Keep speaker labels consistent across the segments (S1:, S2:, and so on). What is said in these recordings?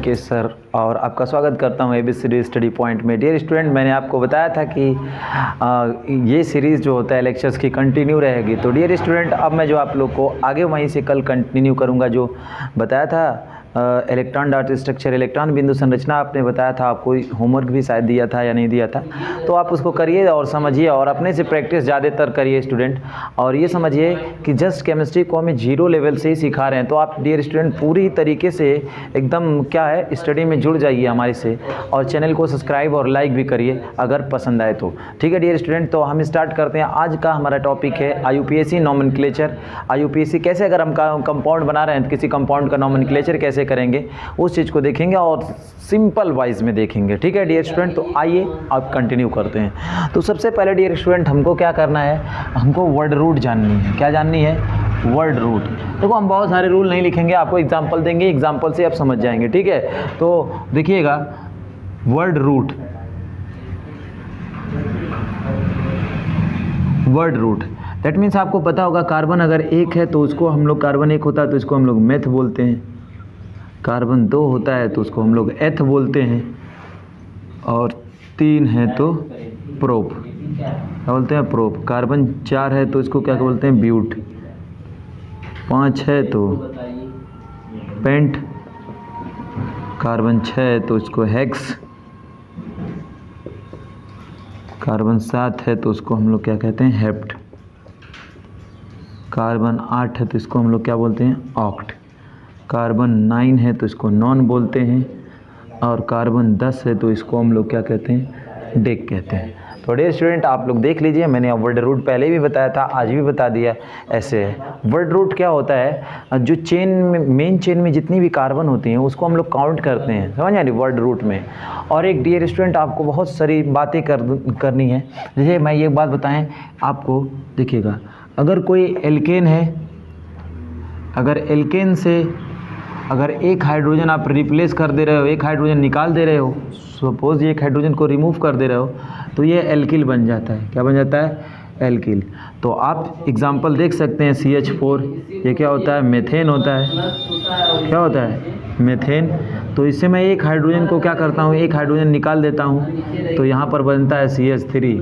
S1: Mukesh sir और आपका स्वागत करता हूं ABCD स्टडी पॉइंट में। डियर स्टूडेंट, मैंने आपको बताया था कि ये सीरीज़ जो होता है लेक्चर्स की कंटिन्यू रहेगी। तो डियर स्टूडेंट, अब मैं जो आप लोग को आगे वहीं से कल कंटिन्यू करूंगा। जो बताया था इलेक्ट्रॉन डाटा स्ट्रक्चर, इलेक्ट्रॉन बिंदु संरचना आपने बताया था, आपको होमवर्क भी शायद दिया था या नहीं दिया था, तो आप उसको करिए और समझिए और अपने से प्रैक्टिस ज़्यादातर करिए स्टूडेंट। और ये समझिए कि जस्ट केमिस्ट्री को हमें 0 लेवल से ही सिखा रहे हैं, तो आप डियर स्टूडेंट पूरी तरीके से एकदम क्या है स्टडी में जुड़ जाइए हमारे से, और चैनल को सब्सक्राइब और लाइक भी करिए अगर पसंद आए तो। ठीक है डियर स्टूडेंट, तो हम स्टार्ट करते हैं। आज का हमारा टॉपिक है IUPAC नॉमेनक्लेचर। IUPAC कैसे, अगर हम कंपाउंड बना रहे हैं तो किसी कंपाउंड का नॉमेनक्लेचर कैसे करेंगे उस चीज़ को देखेंगे और सिंपल वाइज में देखेंगे। ठीक है डियर स्टूडेंट, तो आइए अब कंटिन्यू करते हैं। तो सबसे पहले डियर स्टूडेंट हमको क्या करना है, हमको वर्ड रूट जाननी है। क्या जाननी है? Word root. देखो हम बहुत सारे रूल नहीं लिखेंगे, आपको एग्जांपल देंगे, एग्जांपल से आप समझ जाएंगे। ठीक है, तो देखिएगा word root, word root that means आपको पता होगा कार्बन अगर एक है तो उसको हम लोग, कार्बन एक होता है तो इसको हम लोग मेथ बोलते हैं, कार्बन 2 होता है तो उसको हम लोग एथ बोलते हैं, और 3 है तो प्रोप, क्या बोलते हैं? प्रोप। कार्बन 4 है तो इसको क्या बोलते हैं? ब्यूट। 5 है तो पेंट। कार्बन 6 है तो इसको हेक्स। कार्बन 7 है तो उसको हम लोग क्या कहते हैं? हेप्ट। कार्बन 8 है तो इसको हम लोग क्या बोलते हैं? ऑक्ट। कार्बन 9 है तो इसको नॉन बोलते हैं, और कार्बन 10 है तो इसको हम लोग क्या कहते हैं? डेक कहते हैं। तो डियर स्टूडेंट आप लोग देख लीजिए, मैंने वर्ड रूट पहले भी बताया था, आज भी बता दिया। ऐसे है वर्ड रूट क्या होता है, जो चेन में, मेन चेन में जितनी भी कार्बन होती हैं उसको हम लोग काउंट करते हैं, समझ आ रही वर्ड रूट में। और एक डियर स्टूडेंट आपको बहुत सारी बातें करनी है। जैसे मैं ये बात बताएं आपको, देखिएगा अगर कोई एल्केन है, अगर एल्केन से अगर एक हाइड्रोजन आप रिप्लेस कर दे रहे हो, एक हाइड्रोजन निकाल दे रहे हो, सपोज ये एक हाइड्रोजन को रिमूव कर दे रहे हो, तो ये एल्किल बन जाता है। क्या बन जाता है? एल्किल। तो आप एग्जांपल देख सकते हैं CH4, ये क्या होता है? मेथेन होता है। क्या होता है? मेथेन। तो इससे मैं एक हाइड्रोजन को क्या करता हूँ, एक हाइड्रोजन निकाल देता हूँ, तो यहाँ पर बनता है CH3,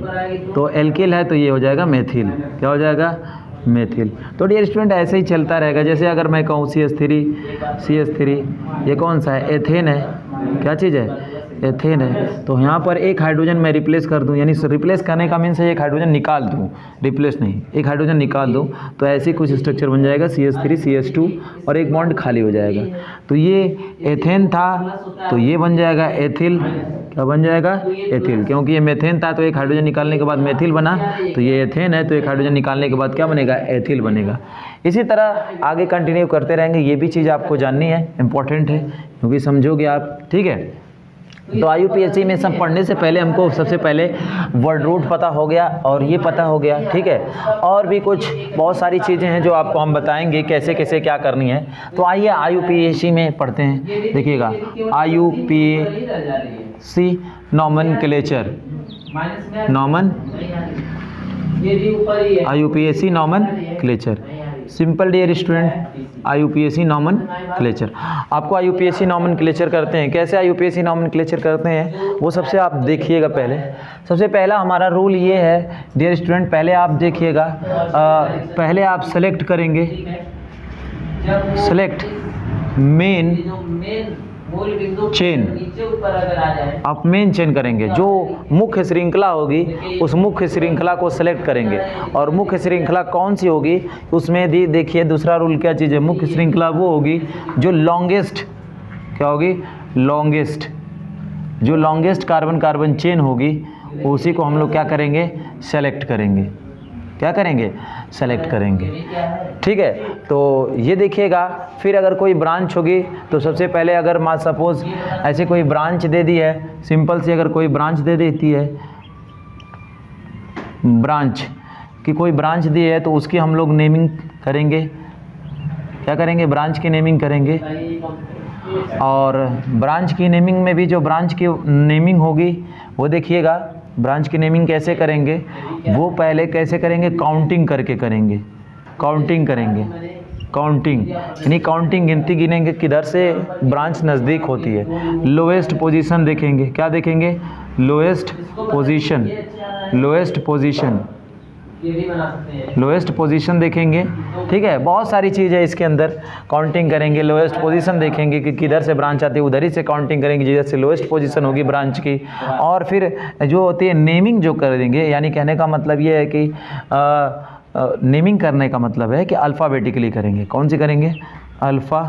S1: तो एल्किल है तो ये हो जाएगा मेथिल। क्या हो जाएगा? मेथिल। तो डियर स्टूडेंट ऐसे ही चलता रहेगा। जैसे अगर मैं कहूँ CH3, ये कौन सा है? एथेन है। क्या चीज़ है? एथेन है। तो यहाँ पर एक हाइड्रोजन मैं रिप्लेस कर दूँ, यानी रिप्लेस करने का मीन्स है एक हाइड्रोजन निकाल दूँ, रिप्लेस नहीं, एक हाइड्रोजन निकाल दूँ, तो ऐसे कुछ स्ट्रक्चर बन जाएगा CH3 CH2 और एक बॉन्ड खाली हो जाएगा। तो ये एथेन था तो ये बन जाएगा एथिल। क्या बन जाएगा? एथिल। क्योंकि ये मेथेन था तो एक हाइड्रोजन निकालने के बाद मेथिल बना, तो ये एथेन है तो एक हाइड्रोजन निकालने के बाद क्या बनेगा? एथिल बनेगा। इसी तरह आगे कंटिन्यू करते रहेंगे। ये भी चीज़ आपको जाननी है, इंपॉर्टेंट है क्योंकि समझोगे आप। ठीक है, तो IUPAC में सब पढ़ने से पहले हमको सबसे पहले वर्ड रूट पता हो गया और ये पता हो गया। ठीक है, और भी कुछ बहुत सारी चीज़ें हैं जो आपको हम बताएंगे कैसे कैसे क्या करनी है। तो आइए IUPAC में पढ़ते हैं। देखिएगा IUPAC nomenclature, IUPAC nomenclature. Simple dear student, IUPAC nomenclature. आपको IUPAC नॉमेनक्लेचर करते हैं, कैसे IUPAC नॉमेनक्लेचर करते हैं वो सबसे आप देखिएगा। पहले सबसे पहला हमारा रूल ये है डियर स्टूडेंट, पहले आप देखिएगा, पहले आप सेलेक्ट करेंगे, सेलेक्ट मेन चेन। आप मेन चेन करेंगे, जो मुख्य श्रृंखला होगी उस मुख्य श्रृंखला को सेलेक्ट करेंगे। और मुख्य श्रृंखला कौन सी होगी उसमें देखिए दूसरा रूल क्या चीज़ है, मुख्य श्रृंखला वो होगी जो लॉन्गेस्ट, क्या होगी? लॉन्गेस्ट। जो लॉन्गेस्ट कार्बन कार्बन चेन होगी उसी को हम लोग क्या करेंगे? सेलेक्ट करेंगे। क्या करेंगे? सेलेक्ट करेंगे। ठीक है, तो ये देखिएगा। फिर अगर कोई ब्रांच होगी तो सबसे पहले अगर मान सपोज ऐसे कोई ब्रांच दे दी है, सिंपल सी अगर कोई ब्रांच दे देती है, ब्रांच की कोई ब्रांच दी है तो उसकी हम लोग नेमिंग करेंगे। क्या करेंगे? ब्रांच की नेमिंग करेंगे। और ब्रांच की नेमिंग में भी जो ब्रांच की नेमिंग होगी वो देखिएगा, ब्रांच की नेमिंग कैसे करेंगे वो पहले कैसे करेंगे? काउंटिंग करके करेंगे, काउंटिंग करेंगे। काउंटिंग, यानी काउंटिंग गिनती गिनेंगे किधर से ब्रांच नज़दीक होती है। लोएस्ट पोजीशन देखेंगे, क्या देखेंगे? Lowest position, lowest position, lowest position देखेंगे। ठीक है, बहुत सारी चीज़ है इसके अंदर, काउंटिंग करेंगे, लोएस्ट पोजीशन देखेंगे कि किधर से ब्रांच आती है, उधर ही से काउंटिंग करेंगे जिधर से लोएस्ट पोजीशन होगी ब्रांच की। और फिर जो होती है नेमिंग जो कर देंगे, यानी कहने का मतलब ये है कि नेमिंग करने का मतलब है कि अल्फ़ाबेटिकली करेंगे। कौन सी करेंगे? अल्फ़ाबेटिकली,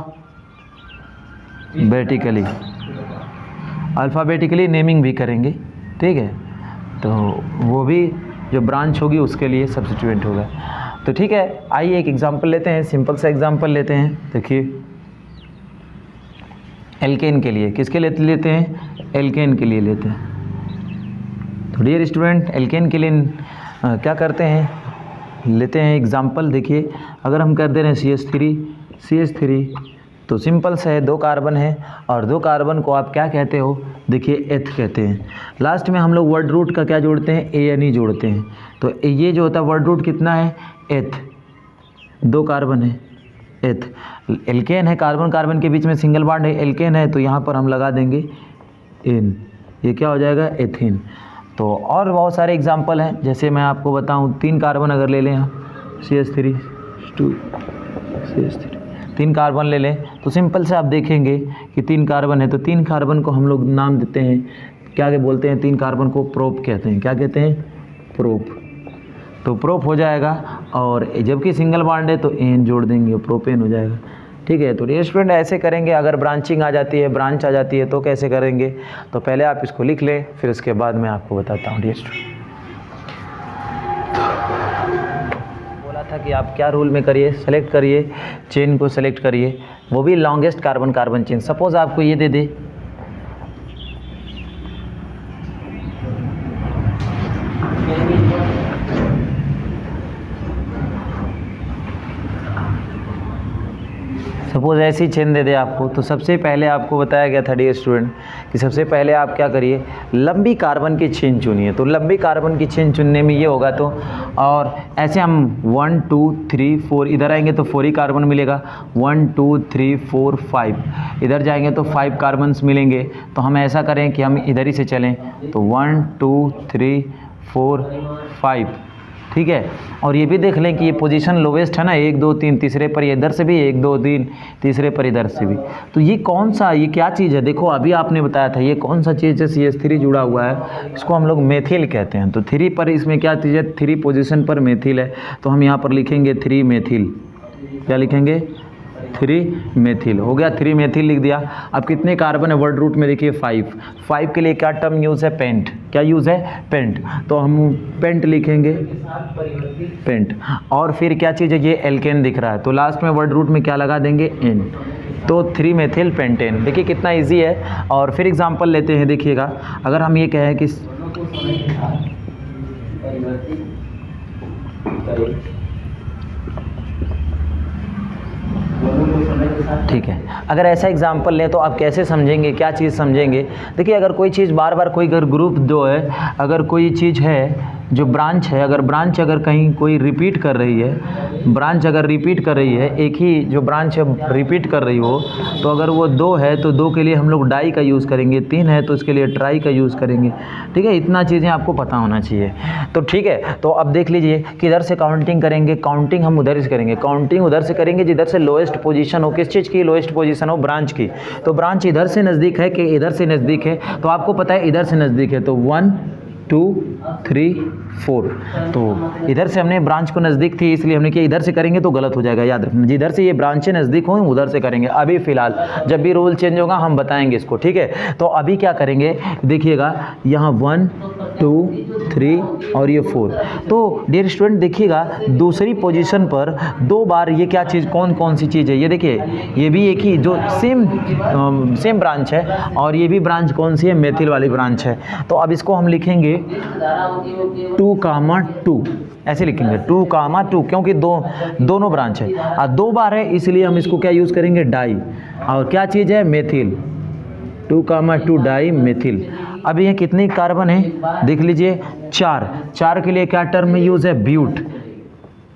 S1: अल्फ़ाबेटिकली नेमिंग भी करेंगे। ठीक है, तो वो भी जो ब्रांच होगी उसके लिए सब्स्टिट्यूएंट होगा। तो ठीक है, आइए एक एग्जांपल लेते हैं, सिंपल सा एग्जांपल लेते हैं। देखिए एल्केन के लिए, किसके लिए लेते हैं? एल्केन के लिए लेते हैं। तो डियर स्टूडेंट, एल्केन के लिए क्या करते हैं? लेते हैं एग्जांपल। देखिए अगर हम कर दे रहे हैं CH3 तो सिंपल सा है, 2 कार्बन है और 2 कार्बन को आप क्या कहते हो? देखिए एथ कहते हैं। लास्ट में हम लोग वर्ड रूट का क्या जोड़ते हैं? ANE जोड़ते हैं। तो ये जो होता है वर्ड रूट कितना है? एथ, 2 कार्बन है, एथ। एल्केन है, कार्बन कार्बन के बीच में सिंगल बॉन्ड है, एल्केन है, तो यहाँ पर हम लगा देंगे एन, ये क्या हो जाएगा? एथीन। तो और बहुत सारे एग्जाम्पल हैं, जैसे मैं आपको बताऊँ 3 कार्बन अगर ले लें हम, CH3 3 कार्बन ले लें तो सिंपल से आप देखेंगे कि 3 कार्बन है, तो 3 कार्बन को हम लोग नाम देते हैं, क्या बोलते हैं? 3 कार्बन को प्रोप कहते हैं। क्या कहते हैं? प्रोप। तो प्रोप हो जाएगा, और जबकि सिंगल बॉन्ड है तो एन जोड़ देंगे, प्रोपेन हो जाएगा। ठीक है, तो डियर स्टूडेंट ऐसे करेंगे। अगर ब्रांचिंग आ जाती है, ब्रांच आ जाती है तो कैसे करेंगे? तो पहले आप इसको लिख लें, फिर उसके बाद मैं आपको बताता हूँ। डियर स्टूडेंट, बोला था कि आप क्या रूल में करिए? सेलेक्ट करिए, चेन को सेलेक्ट करिए, वो भी longest carbon carbon chain. Suppose आपको ये दे दे, सपोज ऐसी चेन दे दे आपको, तो सबसे पहले आपको बताया गया था डियर स्टूडेंट कि सबसे पहले आप क्या करिए? लंबी कार्बन की चेन चुनिए। तो लंबी कार्बन की चेन चुनने में ये होगा, तो और ऐसे हम 1 2 3 4 इधर आएंगे तो 4 ही कार्बन मिलेगा, 1 2 3 4 5 इधर जाएंगे तो 5 कार्बन्स मिलेंगे। तो हम ऐसा करें कि हम इधर ही से चलें, तो 1 2 3 4 5। ठीक है, और ये भी देख लें कि ये पोजीशन लोवेस्ट है ना, 1 2 3, तीसरे पर इधर से भी 1 2 3, तीसरे पर इधर से भी। तो ये कौन सा, ये क्या चीज़ है? देखो अभी आपने बताया था ये कौन सा चीज़ है? CH3 जुड़ा हुआ है, इसको हम लोग मेथिल कहते हैं। तो 3 पर इसमें क्या चीज़ है? 3 पोजीशन पर मेथिल है, तो हम यहाँ पर लिखेंगे 3 मेथिल। क्या लिखेंगे? 3 मेथिल हो गया, 3 मेथिल लिख दिया। अब कितने कार्बन है वर्ड रूट में? देखिए 5 के लिए क्या टर्म यूज़ है? पेंट। क्या यूज़ है? पेंट। तो हम पेंट लिखेंगे, पेंट। और फिर क्या चीज़ है? ये एल्केन दिख रहा है, तो लास्ट में वर्ड रूट में क्या लगा देंगे? एन। तो 3 मेथिल पेंटेन। देखिए कितना ईजी है। और फिर एग्जाम्पल लेते हैं, देखिएगा अगर हम ये कहें कि ठीक है, अगर ऐसा एग्जाम्पल लें तो आप कैसे समझेंगे? क्या चीज़ समझेंगे? देखिए अगर कोई चीज़ बार बार कोई अगर ग्रुप जो है, अगर कोई चीज़ है जो ब्रांच है, अगर ब्रांच अगर कहीं कोई रिपीट कर रही है, ब्रांच अगर रिपीट कर रही है, एक ही जो ब्रांच है रिपीट कर रही हो, तो अगर वो 2 है तो 2 के लिए हम लोग डाई का यूज़ करेंगे, 3 है तो उसके लिए ट्राई का यूज़ करेंगे। ठीक है, इतना चीज़ें आपको पता होना चाहिए। तो ठीक है, तो अब देख लीजिए कि इधर से काउंटिंग करेंगे, काउंटिंग हम उधर से करेंगे, काउंटिंग उधर से करेंगे जिधर से लोएस्ट पोजीशन हो। किस चीज़ की लोएस्ट पोजीशन हो? ब्रांच की। तो ब्रांच इधर से नज़दीक है कि इधर से नज़दीक है? तो आपको पता है इधर से नज़दीक है, तो 1 2 3 4। तो इधर से हमने ब्रांच को नज़दीक थी इसलिए हमने किया, इधर से करेंगे तो गलत हो जाएगा, याद रखना। जिधर से ये ब्रांचें नज़दीक हों उधर से करेंगे। अभी फ़िलहाल जब भी रूल चेंज होगा हम बताएंगे इसको। ठीक है, तो अभी क्या करेंगे? देखिएगा यहाँ 1 2 3 और ये 4। तो डियर स्टूडेंट देखिएगा दूसरी पोजीशन पर 2 बार ये क्या चीज़, कौन सी चीज़ है? ये देखिए ये भी एक ही जो सेम ब्रांच है, और ये भी ब्रांच कौन सी है? मेथिल वाली ब्रांच है। तो अब इसको हम लिखेंगे 2, ऐसे लिखेंगे 2, क्योंकि दोनों ब्रांच है और 2 बार है, इसलिए हम इसको क्या यूज़ करेंगे? डाई। और क्या चीज़ है? मेथिल। 2, dimethyl. अब ये कितने कार्बन है? देख लीजिए 4 के लिए क्या टर्म में यूज़ है? ब्यूट।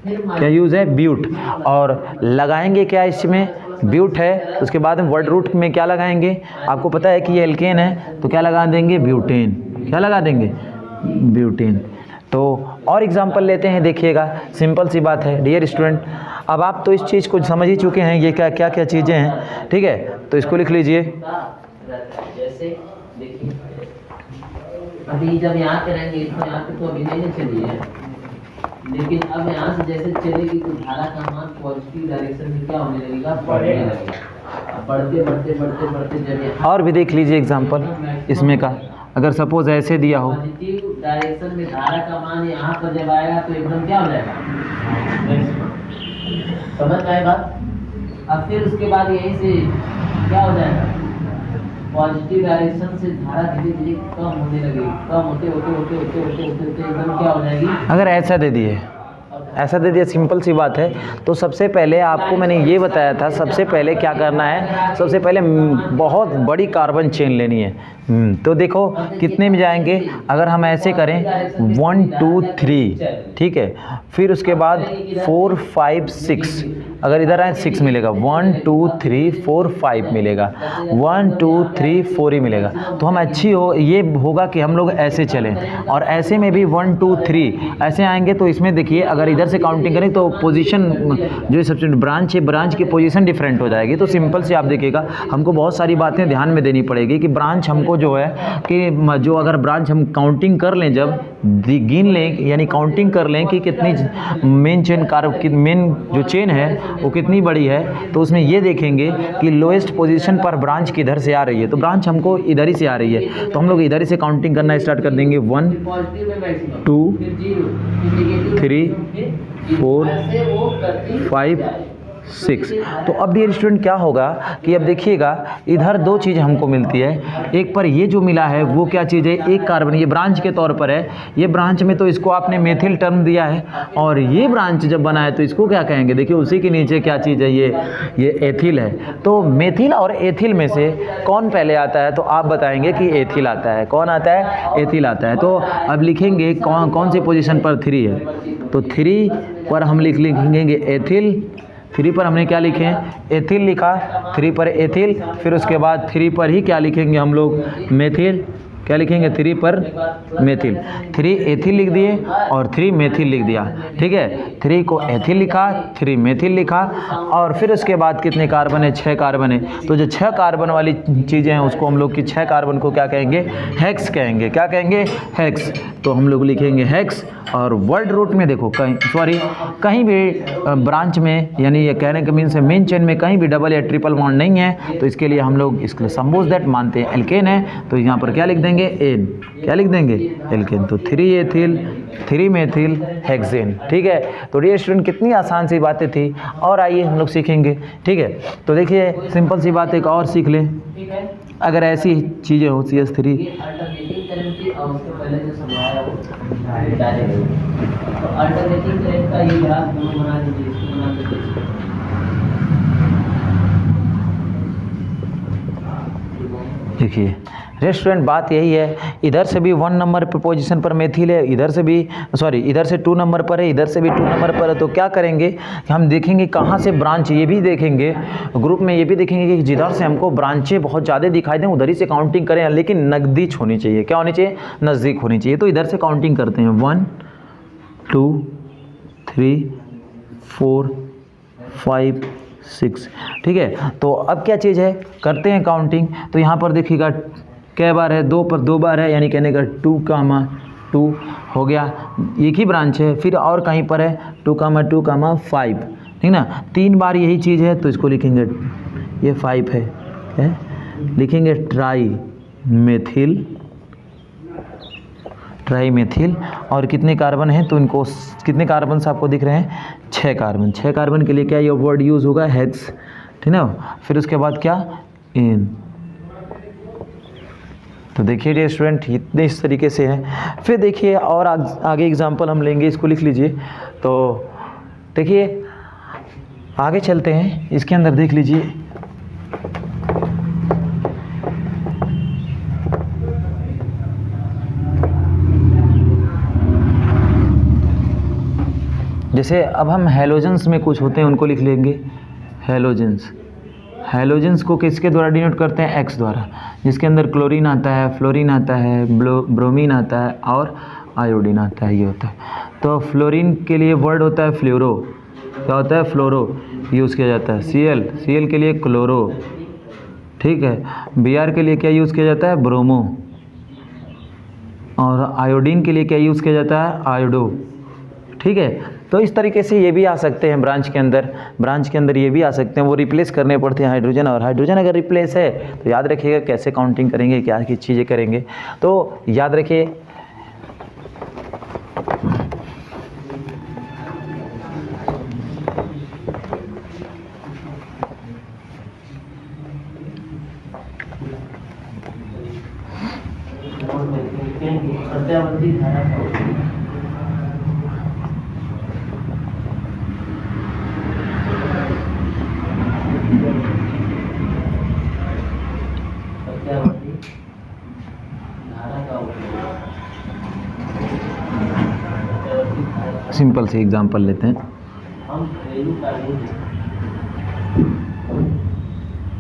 S1: क्या यूज़ है? ब्यूट। और लगाएंगे क्या इसमें? ब्यूट है, तो उसके बाद हम वर्ड रूट में क्या लगाएंगे? आपको पता है कि ये एल्केन है, तो क्या लगा देंगे? ब्यूटेन। क्या लगा देंगे? ब्यूटेन। तो और एग्जांपल लेते हैं, देखिएगा, सिंपल सी बात है डियर स्टूडेंट। अब आप तो इस चीज़ को समझ ही चुके हैं, ये क्या क्या क्या चीज़ें हैं, ठीक है? तो इसको लिख लीजिए।
S2: जैसे देखिए, अभी जब यहाँ करेंगे तो यहाँ पे तो अभी नहीं चली है, लेकिन अब यहाँ से जैसे चलेगी तो धारा का मान पॉजिटिव डायरेक्शन में क्या होने लगेगा? बढ़ने लगेगा। बढ़ते बढ़ते बढ़ते बढ़ते जब
S1: और भी देख लीजिए एग्जांपल इसमें का, अगर सपोज ऐसे दिया हो,
S2: पॉजिटिव डायरेक्शन में धारा का मान यहाँ पर जब आएगा तो एकदम क्या हो जाएगा? समझ में आई बात? अब फिर उसके बाद यहीं से क्या हो जाएगा? पॉजिटिव डायरेक्शन से धारा धीरे धीरे कम होने लगेगी, कम होते होते होते होते होते होते होते एकदम क्या हो जाएगी?
S1: अगर ऐसा दे दिए, ऐसा दे दिया, सिंपल सी बात है। तो सबसे पहले आपको मैंने ये बताया था, सबसे पहले क्या करना है? सबसे पहले बहुत बड़ी कार्बन चेन लेनी है। तो देखो कितने में जाएंगे? अगर हम ऐसे करें 1 2 3, ठीक है, फिर उसके बाद 4 5 6, अगर इधर आए 6 मिलेगा, 1 2 3 4 5 मिलेगा, 1 2 3 4 ही मिलेगा। तो हम अच्छी हो ये होगा कि हम लोग ऐसे चलें, और ऐसे में भी 1 2 3 ऐसे आएंगे। तो इसमें देखिए, अगर इधर से काउंटिंग करें तो पोजीशन जो सबसे ब्रांच है, ब्रांच की पोजीशन डिफरेंट हो जाएगी। तो सिंपल से आप देखिएगा, हमको बहुत सारी बातें ध्यान में देनी पड़ेगी कि ब्रांच हमको जो है कि जो अगर ब्रांच हम काउंटिंग कर लें, जब गिन लें यानी काउंटिंग कर लें कि कितनी मेन चेन मेन जो चेन है वो कितनी बड़ी है, तो उसमें ये देखेंगे कि लोएस्ट पोजीशन पर ब्रांच किधर से आ रही है। तो ब्रांच हमको इधर ही से आ रही है, तो हम लोग इधर ही से काउंटिंग करना स्टार्ट कर देंगे। 1 2 3 4 5 6। तो अब डियर स्टूडेंट क्या होगा कि अब देखिएगा, इधर दो चीज़ हमको मिलती है। एक पर ये जो मिला है वो क्या चीज़ है? एक कार्बन, ये ब्रांच के तौर पर है। ये ब्रांच में तो इसको आपने मेथिल टर्म दिया है, और ये ब्रांच जब बना है तो इसको क्या कहेंगे? देखिए उसी के नीचे क्या चीज़ है? ये एथिल है। तो मेथिल और एथिल में से कौन पहले आता है? तो आप बताएंगे कि एथिल आता है। कौन आता है? एथिल आता है। तो अब लिखेंगे कौन सी पोजीशन पर 3 है? तो 3 पर हम लिखेंगे एथिल। 3 पर हमने क्या लिखे हैं? एथिल लिखा। 3 पर एथिल, फिर उसके बाद 3 पर ही क्या लिखेंगे हम लोग? मेथिल। क्या लिखेंगे? 3 पर मेथिल। 3 एथिल लिख दिए और 3 मेथिल लिख दिया, ठीक है। 3 को एथिल लिखा, 3 मेथिल लिखा, और फिर उसके बाद कितने कार्बन है? 6 कार्बन है। तो जो 6 कार्बन वाली चीज़ें हैं उसको हम लोग की 6 कार्बन को क्या कहेंगे? हेक्स कहेंगे। क्या कहेंगे? हेक्स। तो हम लोग लिखेंगे हेक्स। और वर्ड रूट में देखो, कहीं भी ब्रांच में, यानी ये कहने का मीन्स है मेन चेन में कहीं भी डबल या ट्रिपल बॉन्ड नहीं है, तो इसके लिए हम लोग इसके सपोज दैट मानते हैं एल्केन है। तो यहाँ पर क्या लिख देंगे? एन। क्या लिख देंगे? एल्केन। तो 3 एथिल, 3 मेथिल, हेक्सेन, ठीक है। तो डियर स्टूडेंट कितनी आसान सी बातें थी, और आइए हम लोग सीखेंगे, ठीक है। तो देखिए सिंपल सी बात एक और सीख लें, अगर ऐसी चीज़ें हो CH3 देखिए रेस्टोरेंट, बात यही है, इधर से भी 1 नंबर पर पोजीशन पर मेथिल है, इधर से भी इधर से 2 नंबर पर है, इधर से भी 2 नंबर पर है। तो क्या करेंगे कि हम देखेंगे कहाँ से ब्रांच, ये भी देखेंगे ग्रुप में, ये भी देखेंगे कि जिधर से हमको ब्रांचें बहुत ज़्यादा दिखाई दें उधर ही से काउंटिंग करें, लेकिन नज़दीक होनी चाहिए। क्या होनी चाहिए? नज़दीक होनी चाहिए। तो इधर से काउंटिंग करते हैं 1 2 3 4 5 6, ठीक है। तो अब क्या चीज़ है? करते हैं काउंटिंग। तो यहाँ पर देखिएगा कै बार है? 2 पर 2 बार है, यानी कहने का 2 हो गया, एक ही ब्रांच है। फिर और कहीं पर है 2 5, ठीक ना। 3 बार यही चीज़ है, तो इसको लिखेंगे, ये 5 है, लिखेंगे ट्राई मेथिल। और कितने कार्बन हैं? तो इनको कितने कार्बन से आपको दिख रहे हैं? 6 कार्बन। 6 कार्बन के लिए क्या ये वर्ड यूज़ होगा? हेक्स, ठीक ना। फिर उसके बाद क्या? एन। तो देखिए डियर स्टूडेंट इतने इस तरीके से है। फिर देखिए और आगे एग्जांपल हम लेंगे, इसको लिख लीजिए। तो देखिए आगे चलते हैं, इसके अंदर देख लीजिए, जैसे अब हम हैलोजेंस में कुछ होते हैं उनको लिख लेंगे हैलोजेंस। हैलोजेंस को किसके द्वारा डिनोट करते हैं? एक्स द्वारा, जिसके अंदर क्लोरीन आता है, फ्लोरीन आता है, ब्रोमीन आता है और आयोडीन आता है, ये होता है। तो फ्लोरीन के लिए वर्ड होता है फ्लोरो, क्या होता है? फ्लोरो यूज़ किया जाता है। Cl के लिए क्लोरो, ठीक है। Br के लिए क्या यूज़ किया जाता है? ब्रोमो। और आयोडीन के लिए क्या यूज़ किया जाता है? आयोडो, ठीक है। तो इस तरीके से ये भी आ सकते हैं ब्रांच के अंदर ये भी आ सकते हैं। वो रिप्लेस करने पड़ते हैं हाइड्रोजन, और हाइड्रोजन अगर रिप्लेस है तो याद रखिएगा कैसे काउंटिंग करेंगे, क्या क्या चीज़ें करेंगे। तो याद रखिए
S2: प्रत्यावर्ती धारा का उपयोग। प्रत्यावर्ती धारा का उपयोग।
S1: सिंपल से एग्जांपल लेते हैं।
S2: हम घरेलू कार्यों में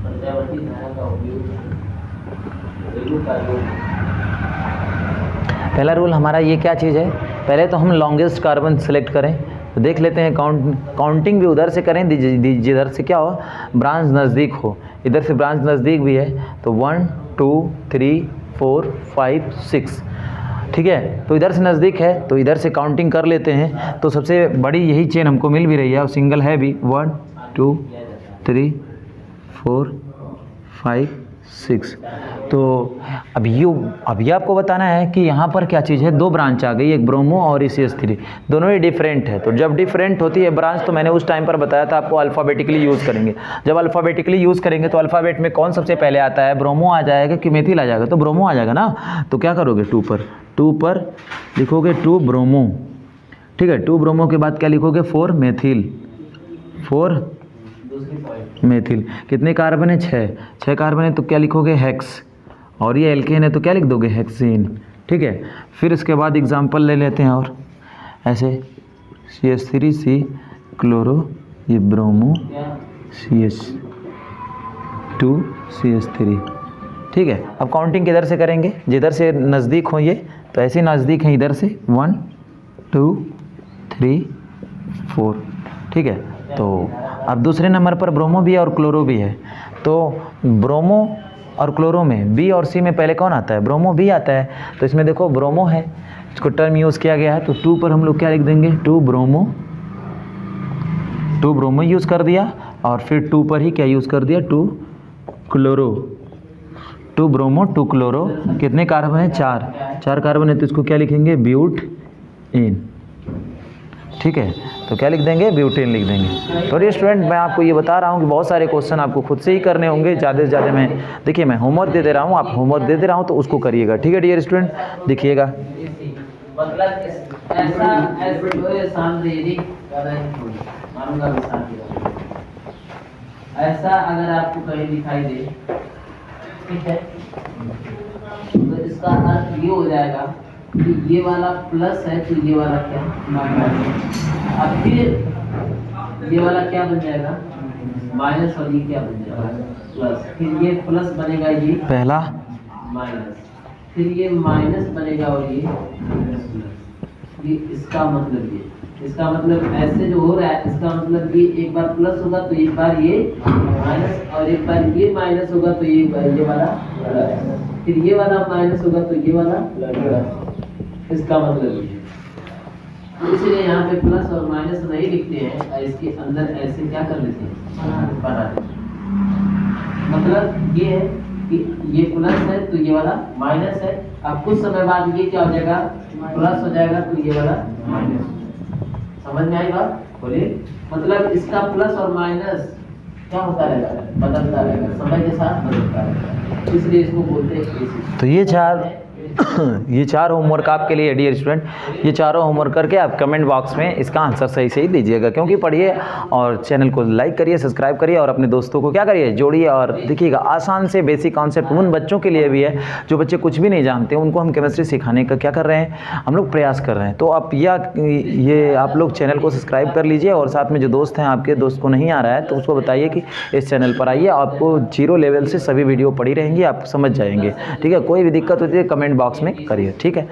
S2: प्रत्यावर्ती धारा का उपयोग घरेलू कार्यों में।
S1: पहला रूल हमारा ये क्या चीज़ है? पहले तो हम लॉन्गेस्ट कार्बन सेलेक्ट करें, तो देख लेते हैं काउंटिंग भी उधर से करें जिधर से क्या हो, ब्रांच नज़दीक हो। इधर से ब्रांच नज़दीक भी है तो 1 2 3 4 5 6, ठीक है। तो इधर से नज़दीक है तो इधर से काउंटिंग कर लेते हैं। तो सबसे बड़ी यही चेन हमको मिल भी रही है और सिंगल है भी। 1 2 3 4 5 6। तो अब ये आपको बताना है कि यहाँ पर क्या चीज़ है, दो ब्रांच आ गई, एक ब्रोमो और CH3, दोनों ही डिफरेंट है। तो जब डिफरेंट होती है ब्रांच तो मैंने उस टाइम पर बताया था आपको अल्फ़ाबेटिकली यूज़ करेंगे। जब अल्फ़ाबेटिकली यूज़ करेंगे तो अल्फ़ाबेट में कौन सबसे पहले आता है? ब्रोमो आ जाएगा कि मेथिल आ जाएगा? तो ब्रोमो आ जाएगा ना। तो क्या करोगे? 2 पर लिखोगे 2 ब्रोमो, ठीक है। 2 ब्रोमो के बाद क्या लिखोगे? 4 मेथिल, 4 मेथिल। कितने कार्बन है? 6 कार्बन है तो क्या लिखोगे? हेक्स। और ये एल्केन है तो क्या लिख दोगे? हेक्सेन, ठीक है। फिर इसके बाद एग्जांपल ले लेते हैं और ऐसे CH3C क्लोरो, ये ब्रोमो, CH2 CH3, ठीक है। अब काउंटिंग किधर से करेंगे? जिधर से नज़दीक हो ये, तो ऐसे नज़दीक हैं इधर से 1 2 3 4, ठीक है। तो अब दूसरे नंबर पर ब्रोमो भी है और क्लोरो भी है। तो ब्रोमो और क्लोरो में B और C में पहले कौन आता है? ब्रोमो भी आता है। तो इसमें देखो ब्रोमो है, इसको टर्म यूज़ किया गया है तो 2 पर हम लोग क्या लिख देंगे? 2 ब्रोमो यूज़ कर दिया और फिर 2 पर ही क्या यूज़ कर दिया? 2 क्लोरो, 2 ब्रोमो 2 क्लोरो। कितने कार्बन है? 4 कार्बन है तो इसको क्या लिखेंगे? ब्यूटेन, ठीक है। तो क्या लिख देंगे? ब्यूटेन लिख देंगे। तो ये स्टूडेंट मैं आपको ये बता रहा हूँ कि बहुत सारे क्वेश्चन आपको खुद से ही करने होंगे। ज़्यादा से ज़्यादा मैं देखिए मैं होमवर्क दे रहा हूँ, आप होमवर्क दे रहा हूँ तो उसको करिएगा, ठीक है डियर स्टूडेंट। देखिएगा
S2: मतलब ऐसा अगर आपको कहीं दिखाई दे, ठीक है, तो इसका अर्थ ये हो जाएगा कि ये वाला प्लस है तो ये वाला क्या? माइनस। अब फिर ये वाला क्या बन जाएगा? माइनस, और ये क्या बन जाएगा? प्लस। फिर ये प्लस बनेगा, ये
S1: पहला
S2: माइनस, फिर ये माइनस बनेगा और ये प्लस। ये इसका मतलब ऐसे जो हो रहा है, इसका मतलब ये एक बार प्लस होगा तो एक बार ये माइनस, और एक बार ये माइनस होगा तो ये वाला प्लस, फिर ये वाला माइनस होगा तो ये वाला प्लस। इसका मतलब ये, तो इसलिए यहाँ पे प्लस और माइनस नहीं लिखते हैं, इसके अंदर ऐसे क्या कर लेते हैं? बना देते हैं। मतलब ये है कि ये प्लस है तो ये वाला माइनस है। अब कुछ समय बाद ये क्या हो जाएगा? प्लस हो जाएगा तो ये वाला माइनस। समझ में आई बात? बोलिए। मतलब इसका प्लस और माइनस क्या होता रहेगा? बदलता रहेगा, समय के साथ बदलता रहेगा, इसलिए इसको बोलते हैं।
S1: तो ये चार ये 4 होमवर्क आपके लिए डियर स्टूडेंट, ये चारों होमवर्क करके आप कमेंट बॉक्स में इसका आंसर सही सही दीजिएगा, क्योंकि पढ़िए और चैनल को लाइक करिए, सब्सक्राइब करिए और अपने दोस्तों को क्या करिए, जोड़िए। और देखिएगा आसान से बेसिक कॉन्सेप्ट उन बच्चों के लिए भी है जो बच्चे कुछ भी नहीं जानते, उनको हम केमिस्ट्री सिखाने का क्या कर रहे हैं, हम लोग प्रयास कर रहे हैं। तो आप ये आप लोग चैनल को सब्सक्राइब कर लीजिए और साथ में जो दोस्त हैं आपके, दोस्त को नहीं आ रहा है तो उसको बताइए कि इस चैनल पर आइए, आपको 0 लेवल से सभी वीडियो पड़ी रहेंगी, आप समझ जाएंगे। ठीक है, कोई भी दिक्कत होती है कमेंट बॉक्स में करिए। ठीक है।